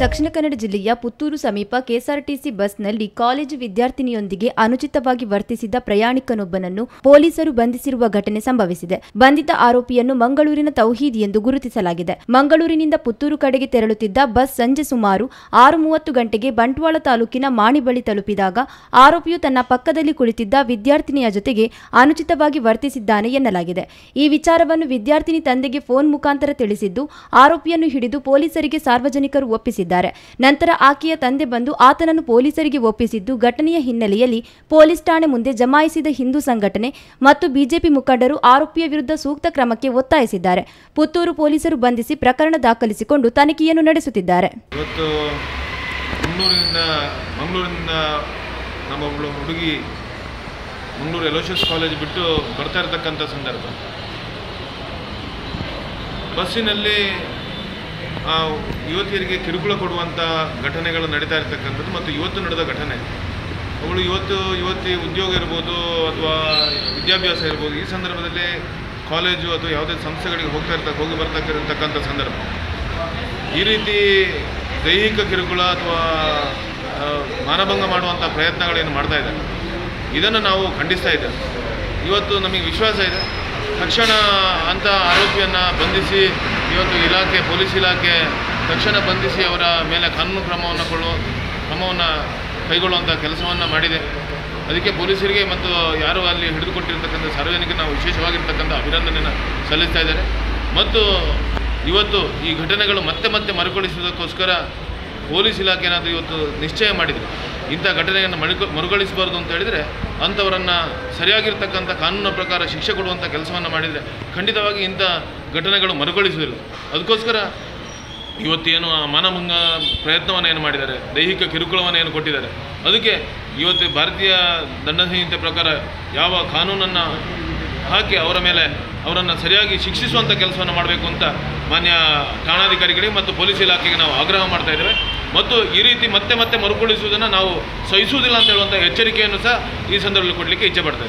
ದಕ್ಷಿಣ ಕನ್ನಡ ಜಿಲ್ಲೆಯ ಪುತ್ತೂರು ಸಮೀಪ ಕೆಎಸ್ಆರ್ಟಿಸಿ ಬಸ್ನಲ್ಲಿ ಕಾಲೇಜು ವಿದ್ಯಾರ್ಥಿನಿಯೊಂದಿಗೆ ಅನುಚಿತವಾಗಿ ವರ್ತಿಸಿದ ಪ್ರಯಾಣಿಕನೊಬ್ಬನನ್ನು ಪೊಲೀಸರು ಬಂಧಿಸಿರುವ ಘಟನೆ ಸಂಭವಿಸಿದೆ. ಬಂಧಿತ ಆರೋಪಿಯನ್ನು ಮಂಗಳೂರಿನ ತೌಹೀದ್ ಎಂದು ಗುರುತಿಸಲಾಗಿದೆ. ಮಂಗಳೂರಿನಿಂದ ಪುತ್ತೂರು ಕಡೆಗೆ ತೆರಳುತ್ತಿದ್ದ ಬಸ್ ಸಂಜೆ ಸುಮಾರು 6:30 ಗಂಟೆಗೆ ಬಂಟ್ವಾಳ ತಾಲೂಕಿನ ಮಾಣಿ ಬಳಿ ತಲುಪಿದಾಗ ಆರೋಪಿಯು ತನ್ನ ಪಕ್ಕದಲ್ಲಿ ಕುಳಿತಿದ್ದ ವಿದ್ಯಾರ್ಥಿನಿಯ ಜೊತೆಗೆ ಅನುಚಿತವಾಗಿ ವರ್ತಿಸಿದ್ದಾನೆ ಎನ್ನಲಾಗಿದೆ. ಈ ವಿಚಾರವನ್ನು ವಿದ್ಯಾರ್ಥಿನಿ ತಂದೆಗೆ ಫೋನ್ ಮುಖಾಂತರ ತಿಳಿಸಿದ್ದು ಆರೋಪಿಯನ್ನು ಹಿಡಿದು ಪೊಲೀಸರಿಗೆ ಸಾರ್ವಜನಿಕರು ಒಪ್ಪಿಸಿದ್ದಾರೆ. ನಂತರ ಆಕೆಯ ತಂದೆ ಬಂದು ಆತನನ್ನು ಪೊಲೀಸರಿಗೆ ಒಪ್ಪಿಸಿದ್ದು ಘಟನೆಯ ಹಿನ್ನೆಲೆಯಲ್ಲಿ ಪೊಲೀಸ್ ಠಾಣೆ ಮುಂದೆ ಜಮಾಯಿಸಿದ ಹಿಂದೂ ಸಂಘಟನೆ ಮತ್ತು ಬಿಜೆಪಿ ಮುಖಂಡರು ಆರೋಪಿಯ ವಿರುದ್ಧ ಸೂಕ್ತ ಕ್ರಮಕ್ಕೆ ಒತ್ತಾಯಿಸಿದ್ದಾರೆ. ಪುತ್ತೂರು ಪೊಲೀಸರು ಬಂಧಿಸಿ ಪ್ರಕರಣ ದಾಖಲಿಸಿಕೊಂಡು ತನಿಖೆಯನ್ನು ನಡೆಸುತ್ತಿದ್ದಾರೆ. ಇವತ್ತು ಮಂಗಳೂರಿನಿಂದ ನಮ್ಮೊಬ್ಬಳು ಹುಡುಗಿ ಮಂಗಳೂರು ಎಲೋಷಿಯಸ್ ಕಾಲೇಜ್ ಬಿಟ್ಟು ಬರ್ತಾ ಇರತಕ್ಕಂಥ ಸಂದರ್ಭ ಬಸ್ಸಿನಲ್ಲಿ ಯುವತಿಯರಿಗೆ ಕಿರುಕುಳ ಕೊಡುವಂಥ ಘಟನೆಗಳು ನಡೀತಾ ಇರ್ತಕ್ಕಂಥದ್ದು ಮತ್ತು ಇವತ್ತು ನಡೆದ ಘಟನೆ ಅವಳು ಯುವತಿ ಉದ್ಯೋಗ ಇರ್ಬೋದು ಅಥವಾ ವಿದ್ಯಾಭ್ಯಾಸ ಇರ್ಬೋದು ಈ ಸಂದರ್ಭದಲ್ಲಿ ಕಾಲೇಜು ಅಥವಾ ಯಾವುದೇ ಸಂಸ್ಥೆಗಳಿಗೆ ಹೋಗಿ ಬರ್ತಕ್ಕಂಥ ಸಂದರ್ಭ ಈ ರೀತಿ ದೈಹಿಕ ಕಿರುಕುಳ ಅಥವಾ ಮಾನಭಂಗ ಮಾಡುವಂಥ ಪ್ರಯತ್ನಗಳೇನು ಮಾಡ್ತಾ ಇದ್ದಾರೆ ಇದನ್ನು ನಾವು ಖಂಡಿಸ್ತಾ ಇದ್ದೇವೆ. ಇವತ್ತು ನಮಗೆ ವಿಶ್ವಾಸ ಇದೆ ತಕ್ಷಣ ಅಂಥ ಆರೋಪಿಯನ್ನು ಬಂಧಿಸಿ ಇವತ್ತು ಪೊಲೀಸ್ ಇಲಾಖೆ ತಕ್ಷಣ ಬಂಧಿಸಿ ಅವರ ಮೇಲೆ ಕಾನೂನು ಕ್ರಮವನ್ನು ಕೈಗೊಳ್ಳುವಂಥ ಕೆಲಸವನ್ನು ಮಾಡಿದೆ. ಅದಕ್ಕೆ ಪೊಲೀಸರಿಗೆ ಮತ್ತು ಯಾರು ಅಲ್ಲಿ ಹಿಡಿದುಕೊಟ್ಟಿರ್ತಕ್ಕಂಥ ಸಾರ್ವಜನಿಕರು ನಾವು ವಿಶೇಷವಾಗಿರ್ತಕ್ಕಂಥ ಅಭಿನಂದನೆಯನ್ನು ಸಲ್ಲಿಸ್ತಾ ಇದ್ದಾರೆ. ಮತ್ತು ಇವತ್ತು ಈ ಘಟನೆಗಳು ಮತ್ತೆ ಮರುಕಳಿಸುವುದಕ್ಕೋಸ್ಕರ ಪೊಲೀಸ್ ಇಲಾಖೆ ಏನಾದರೂ ಇವತ್ತು ನಿಶ್ಚಯ ಮಾಡಿದರೆ ಇಂಥ ಘಟನೆಯನ್ನು ಮರುಕಳಿಸಬಾರ್ದು ಅಂತ ಹೇಳಿದರೆ ಅಂಥವರನ್ನು ಸರಿಯಾಗಿರ್ತಕ್ಕಂಥ ಕಾನೂನಿನ ಪ್ರಕಾರ ಶಿಕ್ಷೆ ಕೊಡುವಂಥ ಕೆಲಸವನ್ನು ಮಾಡಿದರೆ ಖಂಡಿತವಾಗಿ ಇಂಥ ಘಟನೆಗಳು ಮರುಕಳಿಸುವುದಿಲ್ಲ. ಅದಕ್ಕೋಸ್ಕರ ಇವತ್ತೇನು ಮಾನಭಂಗ ಪ್ರಯತ್ನವನ್ನು ಏನು ಮಾಡಿದ್ದಾರೆ, ದೈಹಿಕ ಕಿರುಕುಳವನ್ನು ಏನು ಕೊಟ್ಟಿದ್ದಾರೆ, ಅದಕ್ಕೆ ಇವತ್ತು ಭಾರತೀಯ ದಂಡ ಸಂಹಿತೆ ಪ್ರಕಾರ ಯಾವ ಕಾನೂನನ್ನು ಹಾಕಿ ಅವರನ್ನು ಸರಿಯಾಗಿ ಶಿಕ್ಷಿಸುವಂಥ ಕೆಲಸವನ್ನು ಮಾಡಬೇಕು ಅಂತ ಮಾನ್ಯ ಠಾಣಾಧಿಕಾರಿಗಳಿಗೆ ಮತ್ತು ಪೊಲೀಸ್ ಇಲಾಖೆಗೆ ನಾವು ಆಗ್ರಹ ಮಾಡ್ತಾ ಇದ್ದೇವೆ. ಮತ್ತು ಈ ರೀತಿ ಮತ್ತೆ ಮರುಕಳಿಸುವುದನ್ನು ನಾವು ಸಹಿಸುವುದಿಲ್ಲ ಅಂತ ಹೇಳುವಂಥ ಎಚ್ಚರಿಕೆಯನ್ನು ಸಹ ಈ ಸಂದರ್ಭದಲ್ಲಿ ಕೊಡಲಿಕ್ಕೆ ಇಚ್ಛೆ ಪಡ್ತೇವೆ.